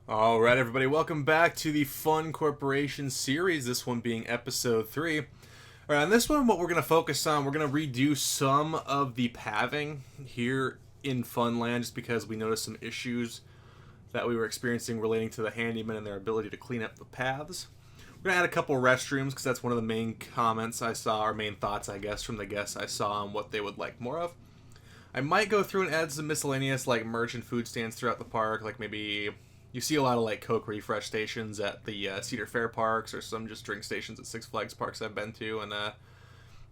All right, everybody, welcome back to the Fun Corporation series, this one being episode 3. All right, on this one, what we're going to focus on, we're going to redo some of the pathing here in Funland just because we noticed some issues that we were experiencing relating to the handymen and their ability to clean up the paths. We're going to add a couple restrooms because that's one of the main comments I saw, or main thoughts, I guess, from the guests I saw on what they would like more of. I might go through and add some miscellaneous, like, merch and food stands throughout the park, like maybe... You see a lot of like Coke refresh stations at the Cedar Fair parks, or some just drink stations at Six Flags parks I've been to, and I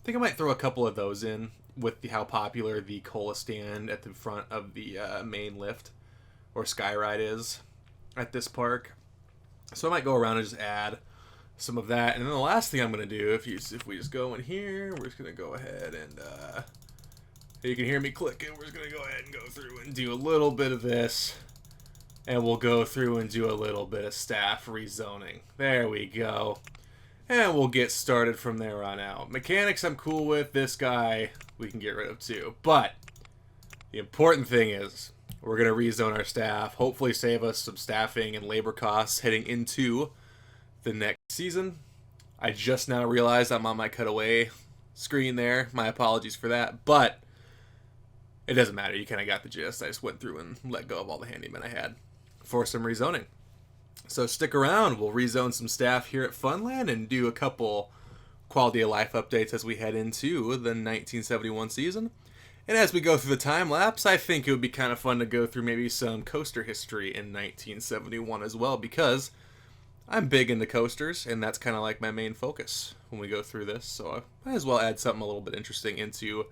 think I might throw a couple of those in with how popular the cola stand at the front of the main lift or Skyride is at this park. So I might go around and just add some of that, and then the last thing I'm going to do, if we just go in here, we're just going to go ahead and you can hear me clicking. We're just going to go ahead and go through and do a little bit of this. And we'll go through and do a little bit of staff rezoning. There we go. And we'll get started from there on out. Mechanics I'm cool with. This guy we can get rid of too. But the important thing is we're going to rezone our staff. Hopefully save us some staffing and labor costs heading into the next season. I just now realized I'm on my cutaway screen there. My apologies for that. But it doesn't matter. You kind of got the gist. I just went through and let go of all the handymen I had for some rezoning. So stick around. We'll rezone some staff here at Funland and do a couple quality of life updates as we head into the 1971 season. And as we go through the time lapse, I think it would be kind of fun to go through maybe some coaster history in 1971 as well, because I'm big into coasters and that's kind of like my main focus when we go through this. So I might as well add something a little bit interesting into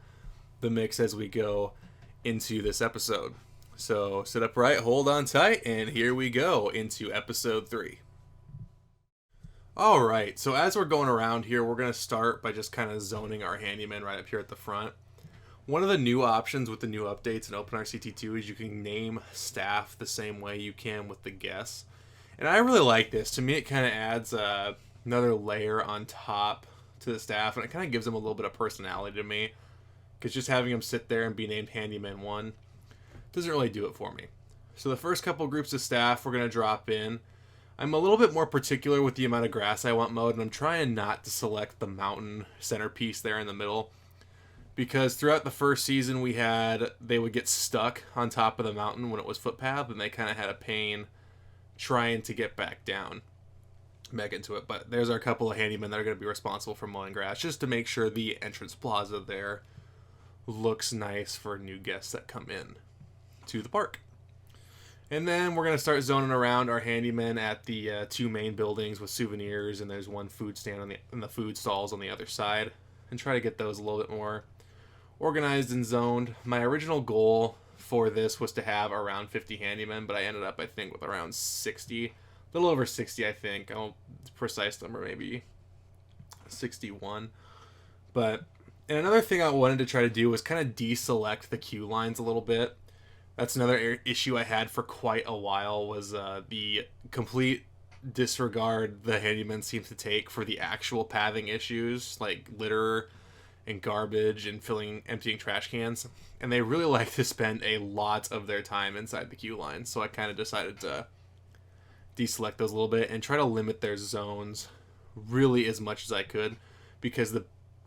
the mix as we go into this episode. So sit upright, hold on tight, and here we go into episode 3. Alright, so as we're going around here, we're going to start by just kind of zoning our handyman right up here at the front. One of the new options with the new updates in OpenRCT2 is you can name staff the same way you can with the guests. And I really like this. To me, it kind of adds another layer on top to the staff, and it kind of gives them a little bit of personality to me. Because just having them sit there and be named Handyman 1 doesn't really do it for me. So the first couple groups of staff we're going to drop in. I'm a little bit more particular with the amount of grass I want mowed, and I'm trying not to select the mountain centerpiece there in the middle. Because throughout the first season they would get stuck on top of the mountain when it was footpath, and they kind of had a pain trying to get back into it. But there's our couple of handymen that are going to be responsible for mowing grass, just to make sure the entrance plaza there looks nice for new guests that come in to the park. And then we're going to start zoning around our handymen at the two main buildings with souvenirs, and there's one food stand and the food stalls on the other side, and try to get those a little bit more organized and zoned. My original goal for this was to have around 50 handymen, but I ended up, I think, with around 60, a little over 60, I think. The precise number maybe 61. But and another thing I wanted to try to do was kind of deselect the queue lines a little bit. That's another issue I had for quite a while, was the complete disregard the handyman seems to take for the actual pathing issues, like litter and garbage and emptying trash cans. And they really like to spend a lot of their time inside the queue line. So I kind of decided to deselect those a little bit and try to limit their zones really as much as I could, because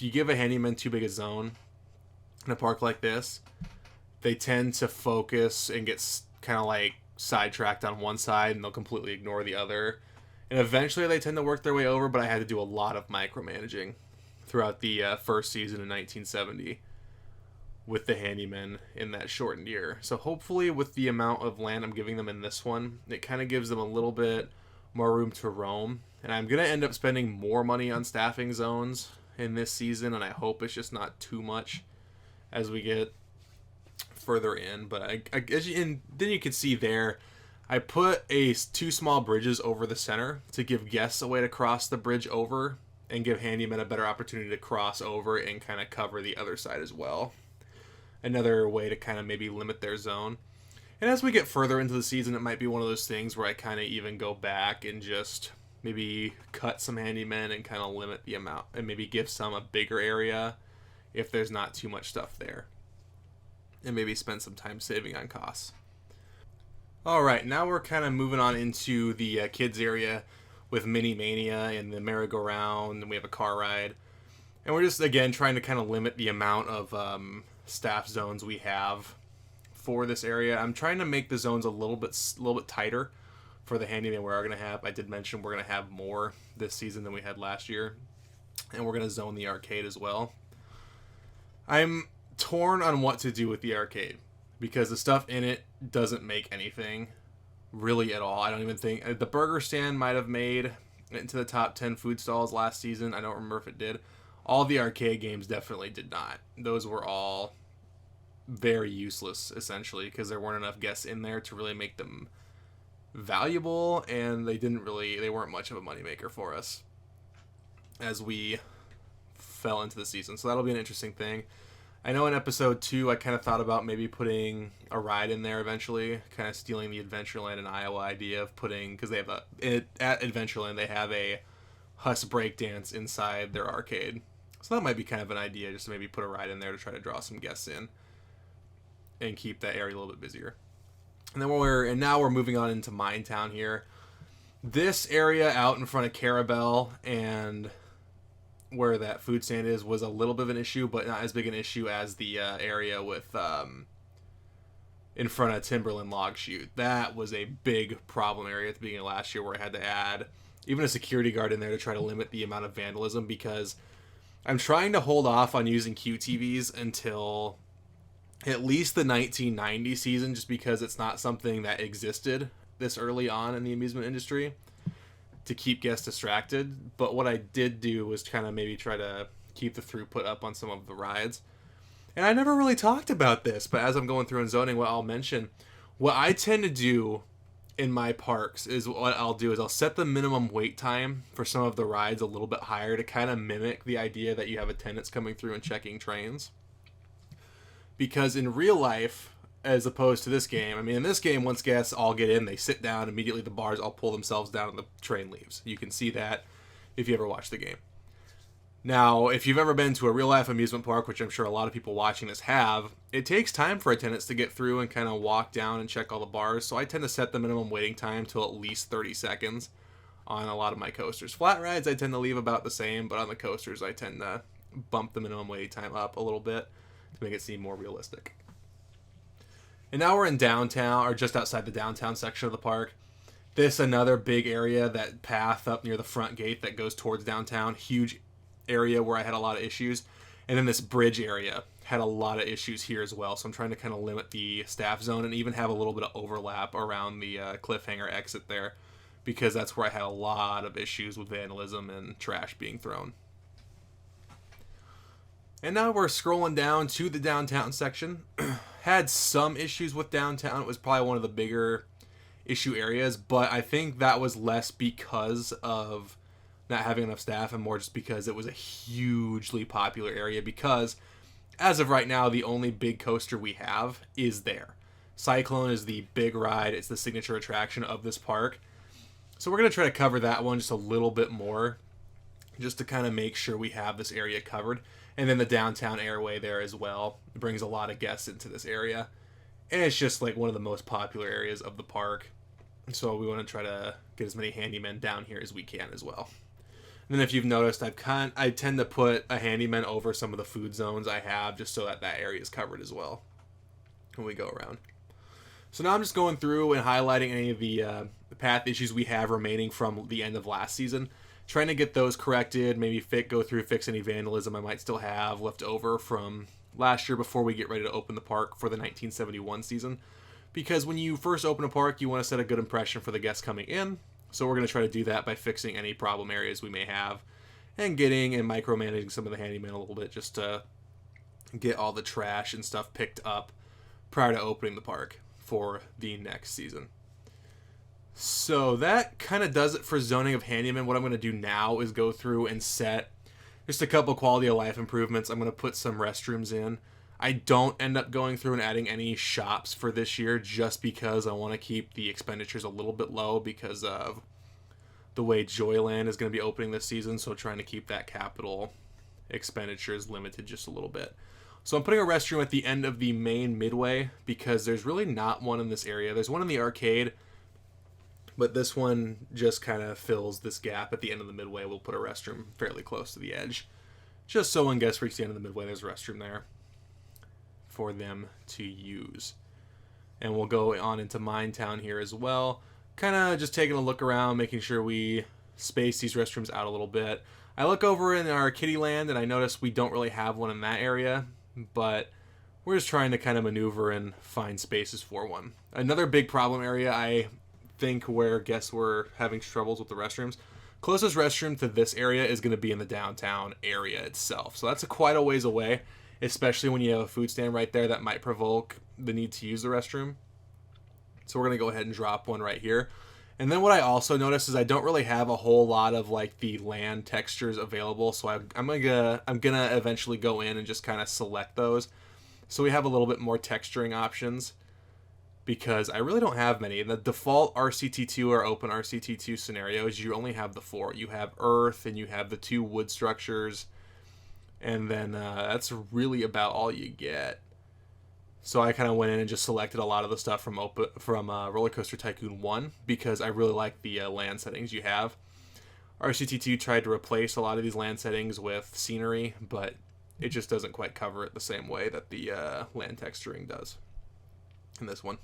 you give a handyman too big a zone in a park like this, they tend to focus and get kind of like sidetracked on one side, and they'll completely ignore the other. And eventually they tend to work their way over, but I had to do a lot of micromanaging throughout the first season in 1970 with the handymen in that shortened year. So hopefully with the amount of land I'm giving them in this one, it kind of gives them a little bit more room to roam. And I'm going to end up spending more money on staffing zones in this season, and I hope it's just not too much as we get further in. But then you can see there, I put two small bridges over the center to give guests a way to cross the bridge over and give handymen a better opportunity to cross over and kind of cover the other side as well. Another way to kind of maybe limit their zone. And as we get further into the season, it might be one of those things where I kind of even go back and just maybe cut some handymen and kind of limit the amount, and maybe give some a bigger area if there's not too much stuff there, and maybe spend some time saving on costs. All right, now we're kind of moving on into the kids area with Mini Mania and the merry-go-round, and we have a car ride. And we're just, again, trying to kind of limit the amount of staff zones we have for this area. I'm trying to make the zones a little bit tighter for the handyman we are going to have. I did mention we're going to have more this season than we had last year. And we're going to zone the arcade as well. I'm torn on what to do with the arcade, because the stuff in it doesn't make anything really at all. I don't even think the burger stand might have made it into the top 10 food stalls last season. I don't remember if it did. All the arcade games definitely did not. Those were all very useless, essentially, because there weren't enough guests in there to really make them valuable, and they weren't much of a moneymaker for us as we fell into the season. So that'll be an interesting thing. I know in episode 2 I kind of thought about maybe putting a ride in there eventually, kind of stealing the Adventureland in Iowa idea of putting, because they have at Adventureland they have a Huss breakdance inside their arcade. So that might be kind of an idea, just to maybe put a ride in there to try to draw some guests in and keep that area a little bit busier. And then now we're moving on into Minetown here. This area out in front of Carabel and where that food stand is was a little bit of an issue, but not as big an issue as the area with in front of Timberland Log Chute. That was a big problem area at the beginning of last year, where I had to add even a security guard in there to try to limit the amount of vandalism, because I'm trying to hold off on using QTVs until at least the 1990 season, just because it's not something that existed this early on in the amusement industry to keep guests distracted. But what I did do was kind of maybe try to keep the throughput up on some of the rides. And I never really talked about this, but as I'm going through and zoning, what I'll mention, what I tend to do in my parks is I'll set the minimum wait time for some of the rides a little bit higher to kind of mimic the idea that you have attendants coming through and checking trains. Because in real life, as opposed to this game, I mean, in this game, once guests all get in, they sit down, immediately the bars all pull themselves down and the train leaves. You can see that if you ever watch the game. Now, if you've ever been to a real-life amusement park, which I'm sure a lot of people watching this have, it takes time for attendants to get through and kind of walk down and check all the bars, so I tend to set the minimum waiting time to at least 30 seconds on a lot of my coasters. Flat rides, I tend to leave about the same, but on the coasters, I tend to bump the minimum waiting time up a little bit to make it seem more realistic. And now we're in downtown, or just outside the downtown section of the park. This another big area, that path up near the front gate that goes towards downtown, huge area where I had a lot of issues. And then this bridge area had a lot of issues here as well, so I'm trying to kind of limit the staff zone and even have a little bit of overlap around the cliffhanger exit there, because that's where I had a lot of issues with vandalism and trash being thrown. And now we're scrolling down to the downtown section. Had some issues with downtown. It was probably one of the bigger issue areas, but I think that was less because of not having enough staff and more just because it was a hugely popular area, because as of right now, the only big coaster we have is there. Cyclone is the big ride. It's the signature attraction of this park. So we're going to try to cover that one just a little bit more, just to kind of make sure we have this area covered. And then the downtown airway there as well. It brings a lot of guests into this area. And it's just like one of the most popular areas of the park. So we want to try to get as many handymen down here as we can as well. And then if you've noticed, I tend to put a handyman over some of the food zones I have, just so that area is covered as well when we go around. So now I'm just going through and highlighting any of the path issues we have remaining from the end of last season, trying to get those corrected, maybe fix any vandalism I might still have left over from last year before we get ready to open the park for the 1971 season. Because when you first open a park, you want to set a good impression for the guests coming in. So we're going to try to do that by fixing any problem areas we may have and getting and micromanaging some of the handyman a little bit, just to get all the trash and stuff picked up prior to opening the park for the next season. So that kind of does it for zoning of handyman. What I'm going to do now is go through and set just a couple quality of life improvements. I'm going to put some restrooms in. I don't end up going through and adding any shops for this year, just because I want to keep the expenditures a little bit low because of the way Joyland is going to be opening this season. So trying to keep that capital expenditures limited just a little bit. So I'm putting a restroom at the end of the main midway because there's really not one in this area. There's one in the arcade, but this one just kind of fills this gap at the end of the midway. We'll put a restroom fairly close to the edge, just so when guests reach the end of the midway, there's a restroom there for them to use. And we'll go on into Minetown here as well, kind of just taking a look around, making sure we space these restrooms out a little bit. I look over in our kiddie land and I notice we don't really have one in that area, but we're just trying to kind of maneuver and find spaces for one. Another big problem area, I think, where guests were having troubles with the restrooms, closest restroom to this area is going to be in the downtown area itself. So that's quite a ways away, especially when you have a food stand right there that might provoke the need to use the restroom. So we're going to go ahead and drop one right here. And then what I also noticed is I don't really have a whole lot of like the land textures available, so I'm gonna eventually go in and just kind of select those, so we have a little bit more texturing options, because I really don't have many. In the default RCT2 or open RCT2 scenarios, you only have the 4. You have earth and you have the 2 wood structures, and then that's really about all you get. So I kind of went in and just selected a lot of the stuff from Roller Coaster Tycoon 1 because I really like the land settings you have. RCT2 tried to replace a lot of these land settings with scenery, but it just doesn't quite cover it the same way that the land texturing does in this one.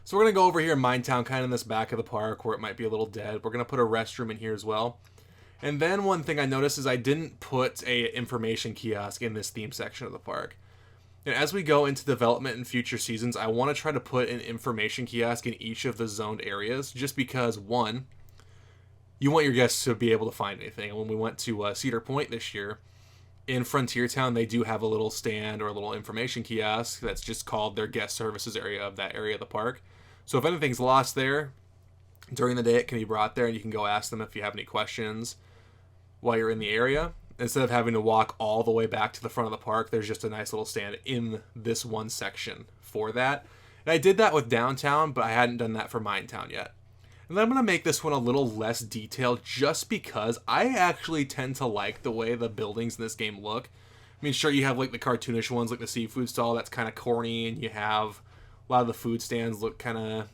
So we're going to go over here in Minetown, kind of in this back of the park where it might be a little dead. We're going to put a restroom in here as well. And then one thing I noticed is I didn't put a information kiosk in this theme section of the park. And as we go into development in future seasons, I want to try to put an information kiosk in each of the zoned areas, just because, one, you want your guests to be able to find anything. And when we went to Cedar Point this year, in Frontier Town, they do have a little stand or a little information kiosk that's just called their guest services area of that area of the park. So if anything's lost there, during the day it can be brought there and you can go ask them if you have any questions while you're in the area. Instead of having to walk all the way back to the front of the park, there's just a nice little stand in this one section for that. And I did that with Downtown, but I hadn't done that for Minetown yet. And then I'm going to make this one a little less detailed just because I actually tend to like the way the buildings in this game look. I mean, sure, you have like the cartoonish ones, like the seafood stall, that's kind of corny, and you have a lot of the food stands look kind of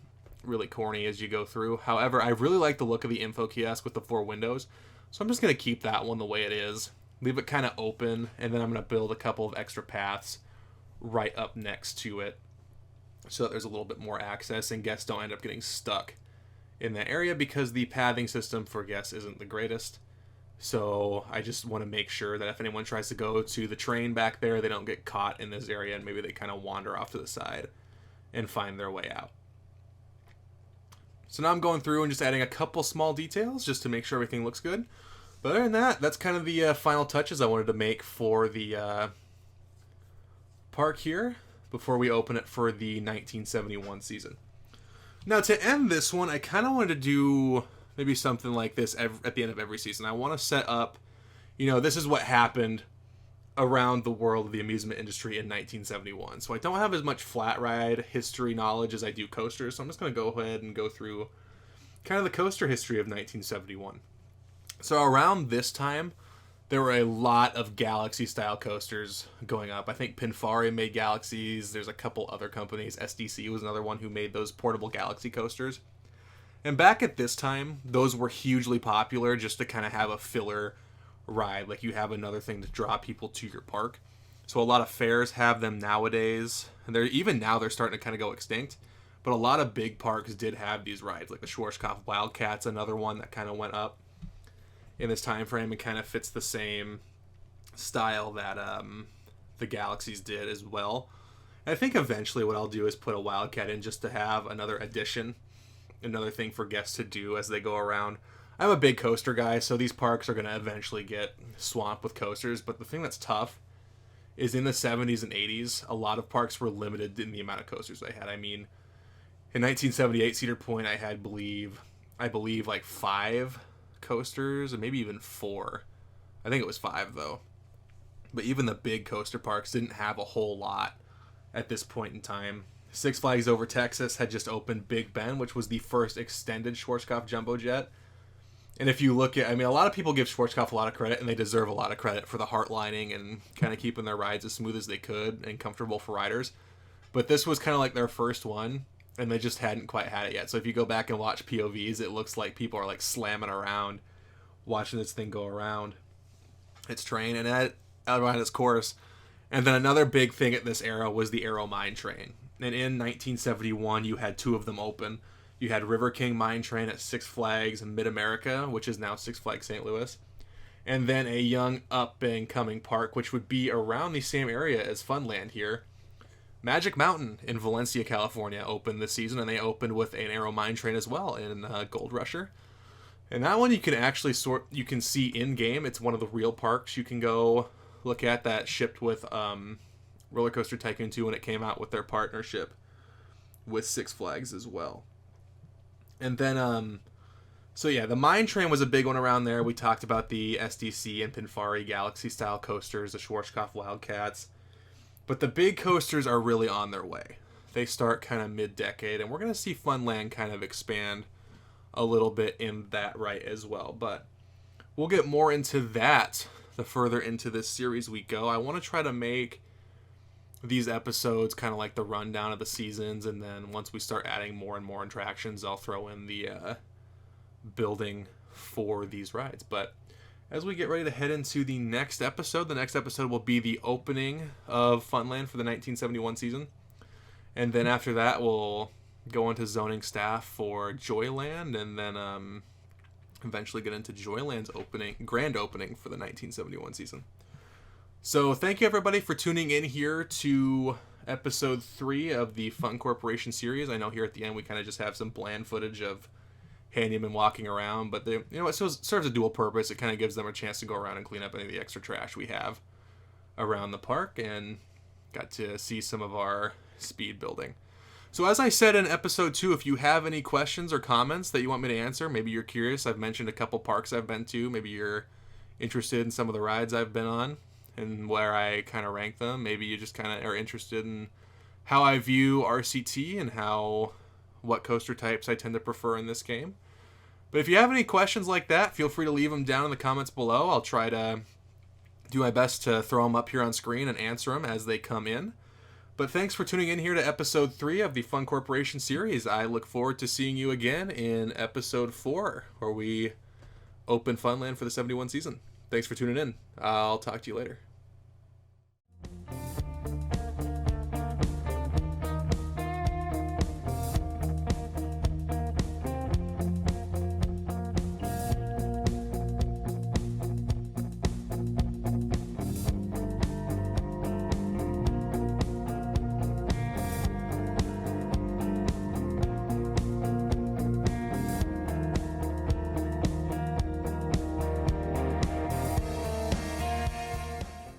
really corny as you go through. However, I really like the look of the info kiosk with the 4 windows. So I'm just going to keep that one the way it is, leave it kind of open, and then I'm going to build a couple of extra paths right up next to it so that there's a little bit more access and guests don't end up getting stuck in that area because the pathing system for guests isn't the greatest. So I just want to make sure that if anyone tries to go to the train back there, they don't get caught in this area and maybe they kind of wander off to the side and find their way out. So now I'm going through and just adding a couple small details just to make sure everything looks good. But other than that, that's kind of the final touches I wanted to make for the park here before we open it for the 1971 season. Now to end this one, I kind of wanted to do maybe something like this at the end of every season. I want to set up, this is what happened around the world of the amusement industry in 1971. So I don't have as much flat ride history knowledge as I do coasters, so I'm just going to go ahead and go through kind of the coaster history of 1971. So around this time, there were a lot of Galaxy-style coasters going up. I think Pinfari made Galaxies. There's a couple other companies. SDC was another one who made those portable Galaxy coasters. And back at this time, those were hugely popular just to kind of have a filler ride. Like you have another thing to draw people to your park. So a lot of fairs have them nowadays. And even now they're starting to kind of go extinct. But a lot of big parks did have these rides. Like the Schwarzkopf Wildcat's another one that kind of went up in this time frame and kind of fits the same style that the Galaxies did as well. And I think eventually what I'll do is put a Wildcat in just to have another addition, another thing for guests to do as they go around. I'm a big coaster guy, so these parks are going to eventually get swamped with coasters, but the thing that's tough is in the 70s and 80s, a lot of parks were limited in the amount of coasters they had. I mean, in 1978, Cedar Point, I had, I believe like 5 coasters, and maybe even 4. I think it was 5 though. But even the big coaster parks didn't have a whole lot at this point in time. Six Flags Over Texas had just opened Big Ben, which was the first extended Schwarzkopf Jumbo Jet. And if you look at, I mean, a lot of people give Schwarzkopf a lot of credit, and they deserve a lot of credit for the heart lining and kind of keeping their rides as smooth as they could and comfortable for riders. But this was kind of like their first one, and they just hadn't quite had it yet. So if you go back and watch POVs, it looks like people are like slamming around, watching this thing go around its train and around its course. And then another big thing at this era was the Aero Mine Train. And in 1971, you had two of them open. You had River King Mine Train at Six Flags Mid-America, which is now Six Flags St. Louis. And then a young up-and-coming park, which would be around the same area as Funland here. Magic Mountain in Valencia, California opened this season, and they opened with an Aero Mine Train as well in Gold Rusher. And that one you can actually you can see in-game. It's one of the real parks you can go look at that shipped with Roller Coaster Tycoon 2 when it came out with their partnership with Six Flags as well. And then, so yeah, the Mine Train was a big one around there. We talked about the SDC and Pinfari Galaxy-style coasters, the Schwarzkopf Wildcats. But the big coasters are really on their way. They start kind of mid-decade, and we're going to see Funland kind of expand a little bit in that right as well. But we'll get more into that the further into this series we go. I want to try to make these episodes kind of like the rundown of the seasons, and then once we start adding more and more attractions, I'll throw in the building for these rides. But as we get ready to head into the next episode will be the opening of Funland for the 1971 season, and then after that we'll go into zoning staff for Joyland, and then eventually get into Joyland's grand opening for the 1971 season. So thank you everybody for tuning in here to episode 3 of the Fun Corporation series. I know here at the end we kind of just have some bland footage of handymen walking around, but it serves a dual purpose. It kind of gives them a chance to go around and clean up any of the extra trash we have around the park, and got to see some of our speed building. So as I said in episode 2, if you have any questions or comments that you want me to answer, maybe you're curious, I've mentioned a couple parks I've been to, maybe you're interested in some of the rides I've been on and where I kind of rank them. Maybe you just kind of are interested in how I view RCT and what coaster types I tend to prefer in this game. But if you have any questions like that, feel free to leave them down in the comments below. I'll try to do my best to throw them up here on screen and answer them as they come in. But thanks for tuning in here to episode 3 of the Fun Corporation series. I look forward to seeing you again in episode 4, where we open Funland for the 71 season. Thanks for tuning in. I'll talk to you later.